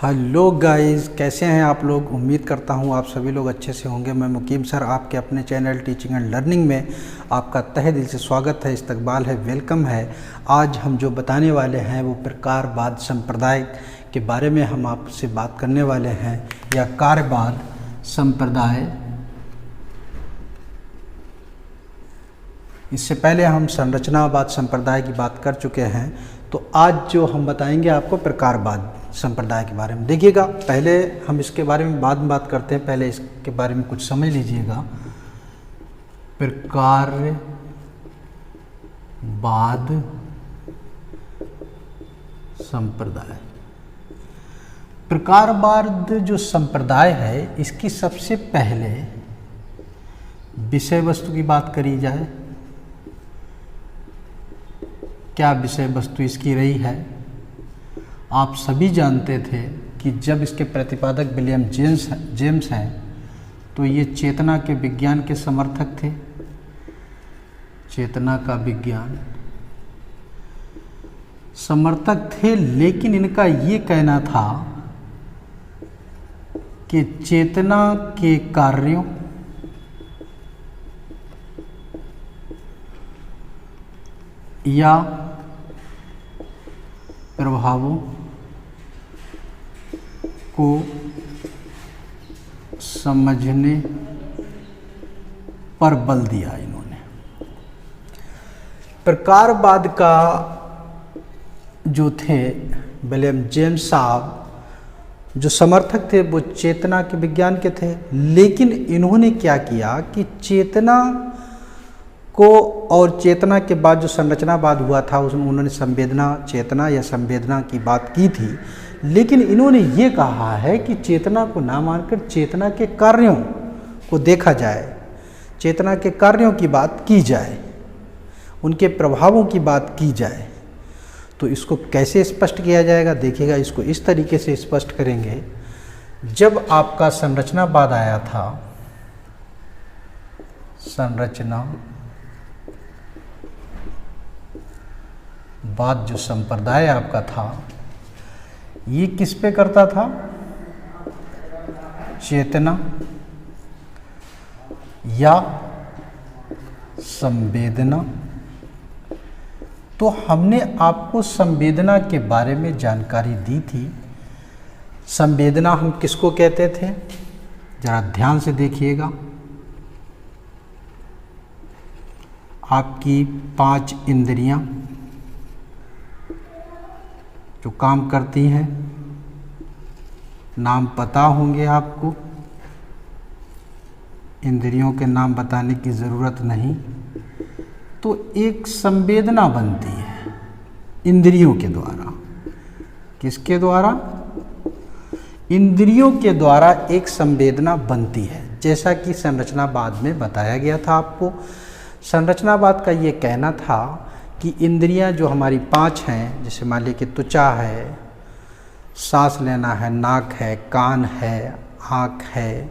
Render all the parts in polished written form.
Hello guys, कैसे हैं आप लोग। उम्मीद करता हूं आप सभी लोग अच्छे से होंगे। मैं मुकीम सर आपके अपने चैनल टीचिंग एंड लर्निंग में आपका तहे दिल से स्वागत है, इस्तकबाल है, वेलकम है। आज हम जो बताने वाले हैं वो प्रकारवाद संप्रदाय के बारे में हम आपसे बात करने वाले हैं, या कार्यवाद संप्रदाय। इससे पहले हम संरचनावाद संप्रदाय की बात कर चुके हैं, तो आज जो हम बताएंगे आपको प्रकारवाद संप्रदाय के बारे में। देखिएगा, पहले हम इसके बारे में बाद में बात करते हैं, पहले इसके बारे में कुछ समझ लीजिएगा। प्रकारवाद संप्रदाय, प्रकारवाद जो संप्रदाय है, इसकी सबसे पहले विषय वस्तु की बात करी जाए। क्या विषय वस्तु इसकी रही है? आप सभी जानते थे कि जब इसके प्रतिपादक विलियम जेम्स हैं तो ये चेतना के विज्ञान के समर्थक थे। चेतना का विज्ञान समर्थक थे, लेकिन इनका ये कहना था कि चेतना के कार्यों या प्रभावों को समझने पर बल दिया इन्होंने। प्रकारवाद का जो थे विलियम जेम्स साहब, जो समर्थक थे, वो चेतना के विज्ञान के थे, लेकिन इन्होंने क्या किया कि चेतना को और चेतना के बाद जो संरचनावाद हुआ था उसमें उन्होंने संवेदना, चेतना या संवेदना की बात की थी, लेकिन इन्होंने ये कहा है कि चेतना को ना मानकर चेतना के कार्यों को देखा जाए, चेतना के कार्यों की बात की जाए, उनके प्रभावों की बात की जाए। तो इसको कैसे स्पष्ट किया जाएगा? देखिएगा, इसको इस तरीके से स्पष्ट करेंगे। जब आपका संरचनावाद आया था, संरचनावाद जो संप्रदाय आपका था, ये किस पे करता था? चेतना या संवेदना। तो हमने आपको संवेदना के बारे में जानकारी दी थी। संवेदना हम किसको कहते थे? जरा ध्यान से देखिएगा। आपकी 5 इंद्रियां जो काम करती हैं, नाम पता होंगे आपको, इंद्रियों के नाम बताने की ज़रूरत नहीं। तो एक संवेदना बनती है इंद्रियों के द्वारा। किसके द्वारा? इंद्रियों के द्वारा एक संवेदना बनती है, जैसा कि संरचनावाद में बताया गया था आपको। संरचनावाद का ये कहना था कि इंद्रियां जो हमारी 5 हैं, जैसे मान लीजिए कि त्वचा है, सांस लेना है, नाक है, कान है, आँख है,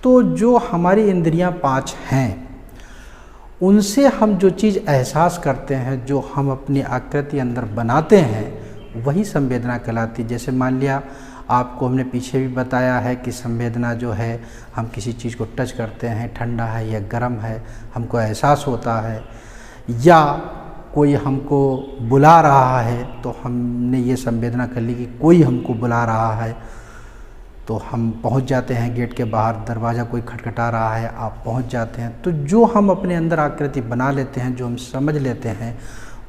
तो जो हमारी इंद्रियां 5 हैं, उनसे हम जो चीज़ एहसास करते हैं, जो हम अपनी आकृति अंदर बनाते हैं, वही संवेदना कहलाती है। जैसे मान लिया, आपको हमने पीछे भी बताया है कि संवेदना जो है, हम किसी चीज़ को टच करते हैं, ठंडा है या गर्म है, हमको एहसास होता है, या कोई हमको बुला रहा है तो हमने ये संवेदना कर ली कि कोई हमको बुला रहा है, तो हम पहुंच जाते हैं गेट के बाहर, दरवाज़ा कोई खटखटा रहा है, आप पहुंच जाते हैं। तो जो हम अपने अंदर आकृति बना लेते हैं, जो हम समझ लेते हैं,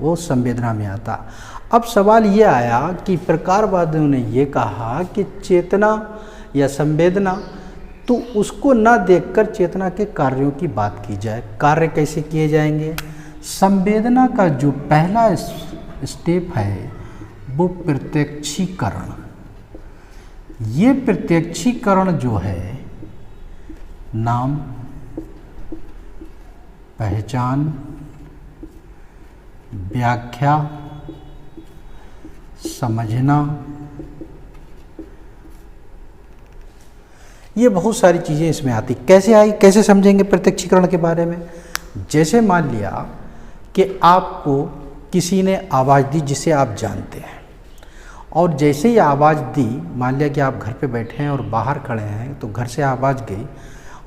वो संवेदना में आता। अब सवाल ये आया कि प्रकारवादियों ने ये कहा कि चेतना या संवेदना, तो उसको ना देखकर चेतना के कार्यों की बात की जाए। कार्य कैसे किए जाएंगे? संवेदना का जो पहला स्टेप है वो प्रत्यक्षीकरण। ये प्रत्यक्षीकरण जो है, नाम, पहचान, व्याख्या, समझना, ये बहुत सारी चीज़ें इसमें आती। कैसे आई, कैसे समझेंगे प्रत्यक्षीकरण के बारे में? जैसे मान लिया कि आपको किसी ने आवाज़ दी जिसे आप जानते हैं, और जैसे ही आवाज़ दी, मान लिया कि आप घर पे बैठे हैं और बाहर खड़े हैं, तो घर से आवाज़ गई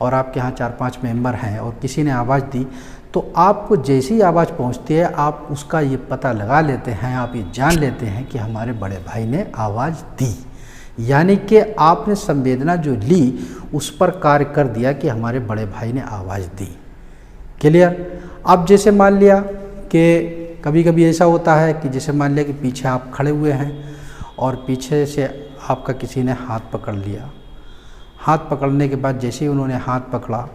और आपके यहाँ 4-5 मेंबर हैं और किसी ने आवाज़ दी, तो आपको जैसे ही आवाज़ पहुँचती है आप उसका ये पता लगा लेते हैं, आप ये जान लेते हैं कि हमारे बड़े भाई ने आवाज़ दी। यानी कि आपने संवेदना जो ली उस पर कार्य कर दिया कि हमारे बड़े भाई ने आवाज़ दी। क्लियर। अब जैसे मान लिया कि कभी कभी ऐसा होता है कि जैसे मान लिया कि पीछे आप खड़े हुए हैं और पीछे से आपका किसी ने हाथ पकड़ लिया। हाथ पकड़ने के बाद जैसे ही उन्होंने हाथ पकड़ा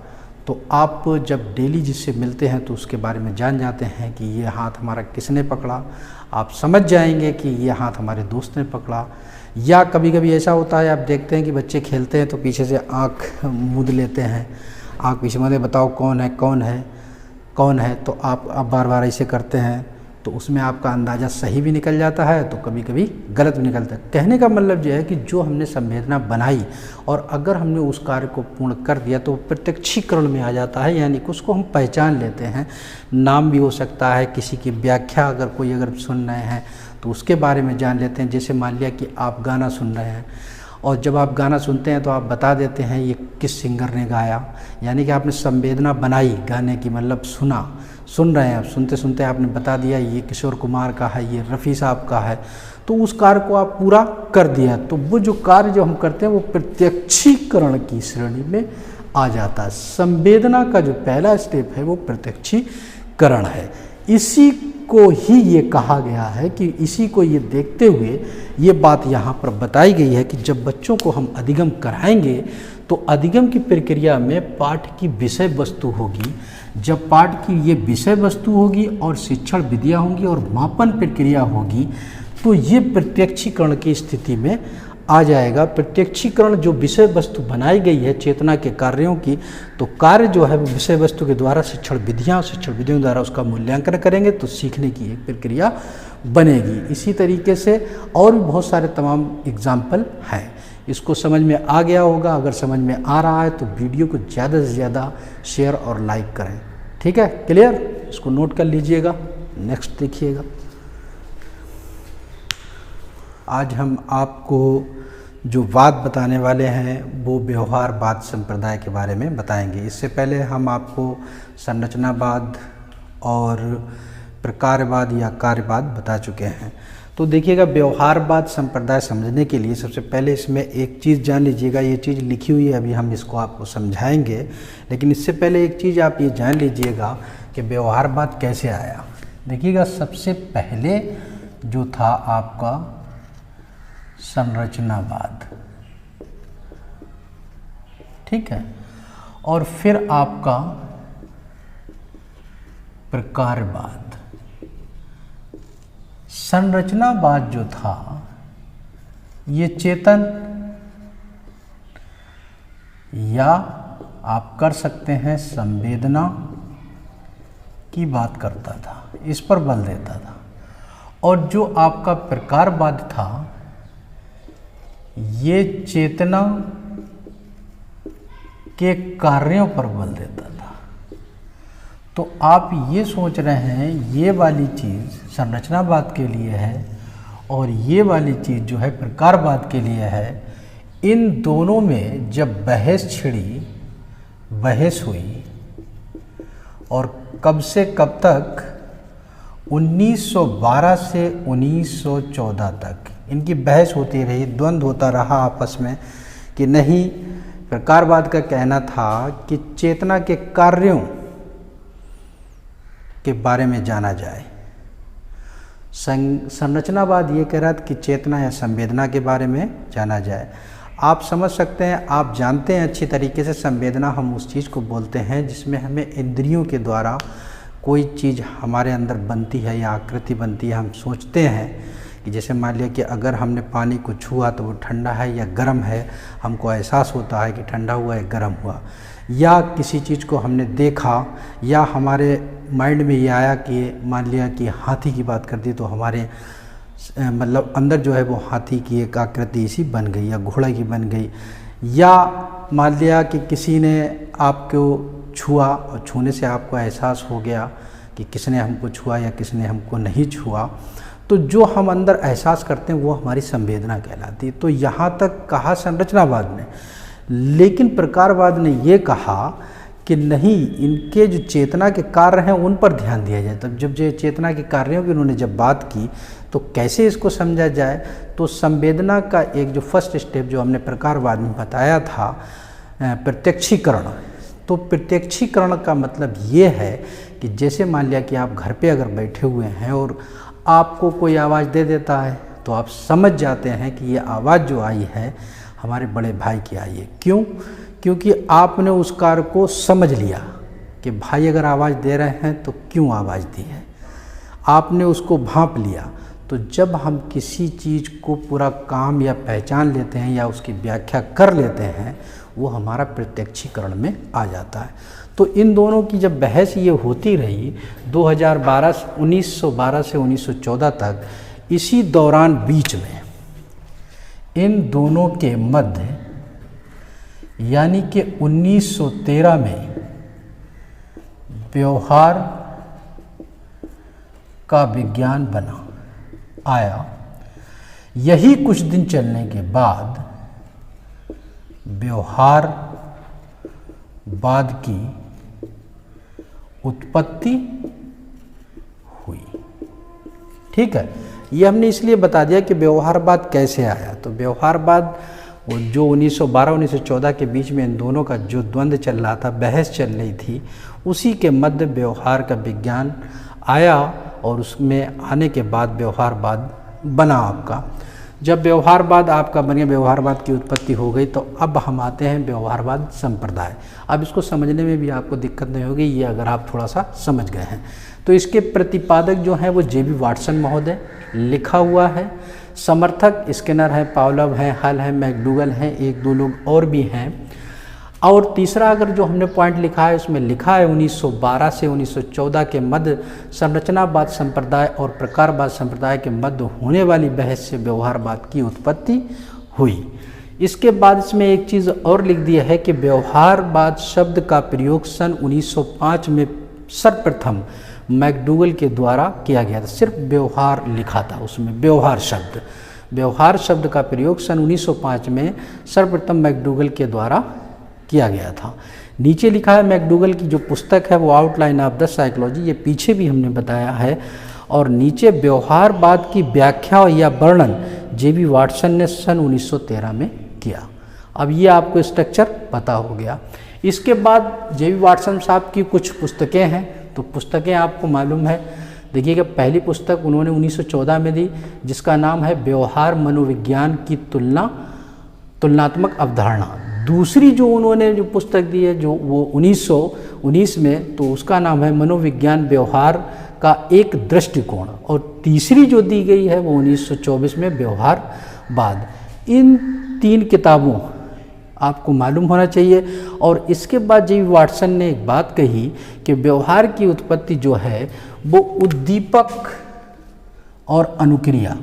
तो आप जब डेली जिससे मिलते हैं तो उसके बारे में जान जाते हैं कि ये हाथ हमारा किसने पकड़ा। आप समझ जाएंगे कि ये हाथ हमारे दोस्त ने पकड़ा। या कभी कभी ऐसा होता है, आप देखते हैं कि बच्चे खेलते हैं तो पीछे से आँख मूंद लेते हैं, आँख पीछे मूंदे, बताओ कौन है कौन है कौन है, तो आप बार बार ऐसे करते हैं तो उसमें आपका अंदाज़ा सही भी निकल जाता है तो कभी कभी गलत भी निकलता है। कहने का मतलब यह है कि जो हमने संवेदना बनाई और अगर हमने उस कार्य को पूर्ण कर दिया तो प्रत्यक्षीकरण में आ जाता है, यानी कि उसको हम पहचान लेते हैं। नाम भी हो सकता है, किसी की व्याख्या अगर कोई अगर सुन रहे हैं तो उसके बारे में जान लेते हैं। जैसे मान लिया कि आप गाना सुन रहे हैं और जब आप गाना सुनते हैं तो आप बता देते हैं ये किस सिंगर ने गाया, यानी कि आपने संवेदना बनाई गाने की, मतलब सुन रहे हैं आप, सुनते सुनते आपने बता दिया ये किशोर कुमार का है, ये रफ़ी साहब का है, तो उस कार्य को आप पूरा कर दिया। तो वो जो कार्य जो हम करते हैं वो प्रत्यक्षीकरण की श्रेणी में आ जाता है। संवेदना का जो पहला स्टेप है वो प्रत्यक्षीकरण है। इसी को ही ये कहा गया है कि इसी को ये देखते हुए ये बात यहाँ पर बताई गई है कि जब बच्चों को हम अधिगम कराएंगे तो अधिगम की प्रक्रिया में पाठ की विषय वस्तु होगी। जब पाठ की ये विषय वस्तु होगी और शिक्षण विधियाँ होंगी और मापन प्रक्रिया होगी तो ये प्रत्यक्षीकरण की स्थिति में आ जाएगा। प्रत्यक्षीकरण जो विषय वस्तु बनाई गई है चेतना के कार्यों की, तो कार्य जो है वो विषय वस्तु के द्वारा शिक्षण विधियाँ, शिक्षण विधियों द्वारा उसका मूल्यांकन करेंगे तो सीखने की एक प्रक्रिया बनेगी। इसी तरीके से और भी बहुत सारे तमाम एग्जाम्पल हैं। इसको समझ में आ गया होगा। अगर समझ में आ रहा है तो वीडियो को ज़्यादा से ज़्यादा शेयर और लाइक करें। ठीक है, क्लियर। इसको नोट कर लीजिएगा। नेक्स्ट देखिएगा। आज हम आपको जो वाद बताने वाले हैं वो व्यवहारवाद संप्रदाय के बारे में बताएंगे। इससे पहले हम आपको संरचनावाद और प्रकारवाद या कार्यवाद बता चुके हैं। तो देखिएगा, व्यवहारवाद संप्रदाय समझने के लिए सबसे पहले इसमें एक चीज़ जान लीजिएगा। ये चीज़ लिखी हुई है, अभी हम इसको आपको समझाएंगे, लेकिन इससे पहले एक चीज़ आप ये जान लीजिएगा कि व्यवहारवाद कैसे आया। देखिएगा, सबसे पहले जो था आपका संरचनावाद, ठीक है, और फिर आपका प्रकारवाद। संरचनावाद जो था ये चेतन या आप कर सकते हैं संवेदना की बात करता था, इस पर बल देता था। और जो आपका प्रकारवाद था ये चेतना के कार्यों पर बल देता था। तो आप ये सोच रहे हैं ये वाली चीज़ संरचनावाद के लिए है और ये वाली चीज़ जो है प्रकारवाद के लिए है। इन दोनों में जब बहस छिड़ी, बहस हुई, और कब से कब तक, 1912 से 1914 तक इनकी बहस होती रही, द्वंद्व होता रहा आपस में कि नहीं। प्रकारवाद का कहना था कि चेतना के कार्यों के बारे में जाना जाए। संरचनावाद ये कह रहा था कि चेतना या संवेदना के बारे में जाना जाए। आप समझ सकते हैं, आप जानते हैं अच्छी तरीके से, संवेदना हम उस चीज़ को बोलते हैं जिसमें हमें इंद्रियों के द्वारा कोई चीज़ हमारे अंदर बनती है या आकृति बनती है। हम सोचते हैं कि जैसे मान लिया कि अगर हमने पानी को छुआ तो वो ठंडा है या गर्म है, हमको एहसास होता है कि ठंडा हुआ या गर्म हुआ। या किसी चीज़ को हमने देखा या हमारे माइंड में ये आया कि मान लिया कि हाथी की बात कर दी तो हमारे मतलब अंदर जो है वो हाथी की एक आकृति इसी बन गई या घोड़े की बन गई। या मान लिया कि किसी ने आपको छुआ और छूने से आपको एहसास हो गया कि किसने हमको छुआ या किसने हमको नहीं छुआ। तो जो हम अंदर एहसास करते हैं वो हमारी संवेदना कहलाती है। तो यहाँ तक कहा संरचनावाद ने, लेकिन प्रकारवाद ने ये कहा कि नहीं, इनके जो चेतना के कार्य हैं उन पर ध्यान दिया जाए। तब जब जो चेतना के कार्यों की उन्होंने जब बात की तो कैसे इसको समझा जाए, तो संवेदना का एक जो फर्स्ट स्टेप जो हमने प्रकारवाद में बताया था, प्रत्यक्षीकरण। तो प्रत्यक्षीकरण का मतलब ये है कि जैसे मान लिया कि आप घर पे अगर बैठे हुए हैं और आपको कोई आवाज़ दे देता है तो आप समझ जाते हैं कि ये आवाज़ जो आई है हमारे बड़े भाई की आई है। क्यों? क्योंकि आपने उस कार्य को समझ लिया कि भाई अगर आवाज़ दे रहे हैं तो क्यों आवाज़ दी है, आपने उसको भांप लिया। तो जब हम किसी चीज़ को पूरा काम या पहचान लेते हैं या उसकी व्याख्या कर लेते हैं, वो हमारा प्रत्यक्षीकरण में आ जाता है। तो इन दोनों की जब बहस ये होती रही 1912 से 1914 तक, इसी दौरान बीच में इन दोनों के मध्य यानी कि 1913 में व्यवहार का विज्ञान बना आया। यही कुछ दिन चलने के बाद व्यवहारवाद की उत्पत्ति हुई। ठीक है, ये हमने इसलिए बता दिया कि व्यवहारवाद कैसे आया। तो व्यवहारवाद वो जो 1912-1914 के बीच में इन दोनों का जो द्वंद्व चल रहा था, बहस चल रही थी, उसी के मध्य व्यवहार का विज्ञान आया और उसमें आने के बाद व्यवहारवाद बना आपका। जब व्यवहारवाद आपका बन गया, व्यवहारवाद की उत्पत्ति हो गई, तो अब हम आते हैं व्यवहारवाद संप्रदाय। अब इसको समझने में भी आपको दिक्कत नहीं होगी, ये अगर आप थोड़ा सा समझ गए हैं। तो इसके प्रतिपादक जो हैं वो जे.बी. वाटसन महोदय, लिखा हुआ है। समर्थक स्किनर हैं, पावलव हैं, हल हैं, मैकडूगल हैं, एक दो लोग और भी हैं। और तीसरा अगर जो हमने पॉइंट लिखा है उसमें लिखा है 1912 से 1914 के मध्य संरचनावाद संप्रदाय और प्रकारवाद संप्रदाय के मध्य होने वाली बहस से व्यवहारवाद की उत्पत्ति हुई। इसके बाद इसमें एक चीज़ और लिख दिया है कि व्यवहारवाद शब्द का प्रयोग सन 1905 में सर्वप्रथम मैकडूगल के द्वारा किया गया था। सिर्फ व्यवहार लिखा था उसमें, व्यवहार शब्द का प्रयोग सन 1905 में सर्वप्रथम मैकडूगल के द्वारा किया गया था। नीचे लिखा है मैकडूगल की जो पुस्तक है वो आउटलाइन ऑफ द साइकोलॉजी, ये पीछे भी हमने बताया है। और नीचे व्यवहारवाद की व्याख्या या वर्णन जे.बी. वाटसन ने सन 1913 में किया। अब ये आपको स्ट्रक्चर पता हो गया। इसके बाद जे.बी. वाटसन साहब की कुछ पुस्तकें हैं, तो पुस्तकें आपको मालूम है। देखिएगा, पहली पुस्तक उन्होंने 1914 में दी जिसका नाम है व्यवहार मनोविज्ञान की तुलनात्मक अवधारणा। दूसरी जो उन्होंने जो पुस्तक दी है जो वो 1919 में, तो उसका नाम है मनोविज्ञान व्यवहार का एक दृष्टिकोण। और तीसरी जो दी गई है वो 1924 में व्यवहारवाद। इन 3 किताबों आपको मालूम होना चाहिए। और इसके बाद जे.बी. वाटसन ने एक बात कही कि व्यवहार की उत्पत्ति जो है वो उद्दीपक और अनुक्रिया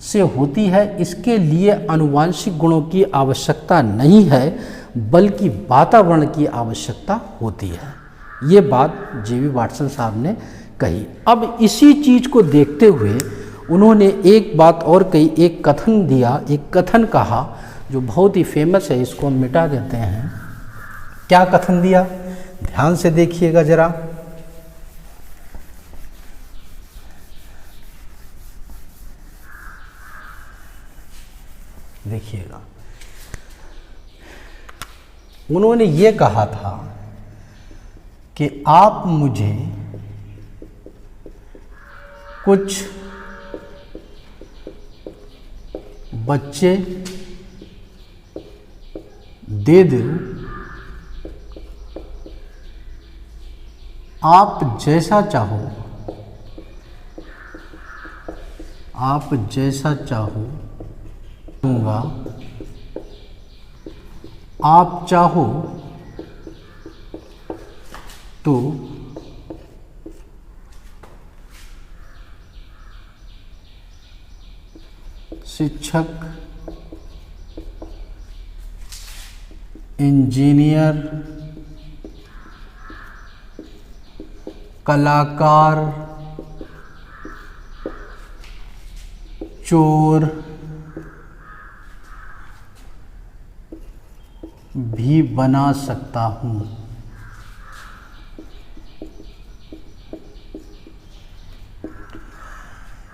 से होती है। इसके लिए आनुवांशिक गुणों की आवश्यकता नहीं है बल्कि वातावरण की आवश्यकता होती है। ये बात जे.बी. वाटसन साहब ने कही। अब इसी चीज़ को देखते हुए उन्होंने एक बात और कही, एक कथन दिया, एक कथन कहा जो बहुत ही फेमस है। इसको हम मिटा देते हैं। क्या कथन दिया, ध्यान से देखिएगा जरा। देखिएगा, उन्होंने ये कहा था कि आप मुझे कुछ बच्चे दे दो, आप जैसा चाहो, आप जैसा चाहो दूंगा, आप चाहो तो शिक्षक, इंजीनियर, कलाकार, चोर भी बना सकता हूँ।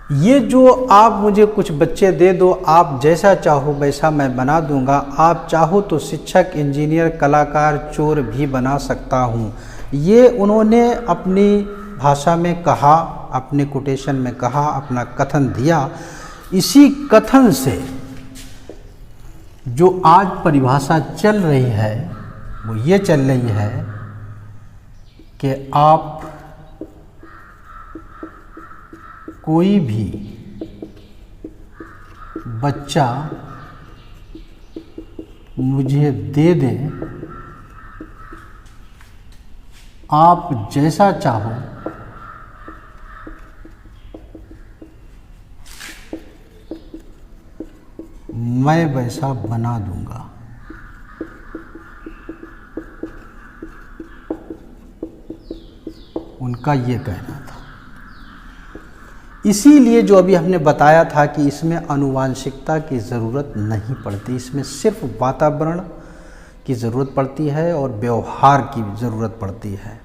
ये जो आप मुझे कुछ बच्चे दे दो, आप जैसा चाहो वैसा मैं बना दूंगा, आप चाहो तो शिक्षक, इंजीनियर, कलाकार, चोर भी बना सकता हूँ, ये उन्होंने अपनी भाषा में कहा, अपने कोटेशन में कहा, अपना कथन दिया। इसी कथन से जो आज परिभाषा चल रही है वो ये चल रही है कि आप कोई भी बच्चा मुझे दे दें, आप जैसा चाहो मैं वैसा बना दूंगा। उनका ये कहना था। इसीलिए जो अभी हमने बताया था कि इसमें आनुवांशिकता की ज़रूरत नहीं पड़ती, इसमें सिर्फ वातावरण की ज़रूरत पड़ती है और व्यवहार की ज़रूरत पड़ती है।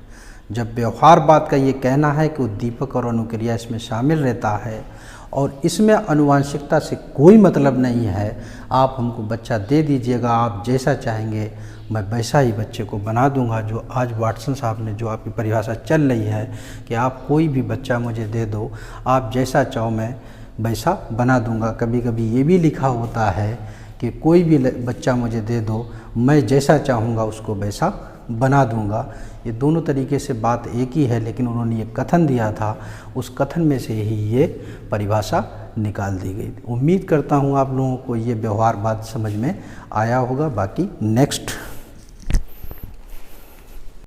जब व्यवहारवाद का ये कहना है कि उद्दीपक और अनुक्रिया इसमें शामिल रहता है और इसमें आनुवांशिकता से कोई मतलब नहीं है, आप हमको बच्चा दे दीजिएगा, आप जैसा चाहेंगे मैं वैसा ही बच्चे को बना दूंगा। जो आज वाटसन साहब ने जो आपकी परिभाषा चल रही है कि आप कोई भी बच्चा मुझे दे दो, आप जैसा चाहो मैं वैसा बना दूंगा। कभी कभी ये भी लिखा होता है कि कोई भी बच्चा मुझे दे दो, मैं जैसा चाहूँगा उसको वैसा बना दूंगा। ये दोनों तरीके से बात एक ही है, लेकिन उन्होंने ये कथन दिया था, उस कथन में से ही ये परिभाषा निकाल दी गई। उम्मीद करता हूँ आप लोगों को ये व्यवहारवाद समझ में आया होगा। बाकी नेक्स्ट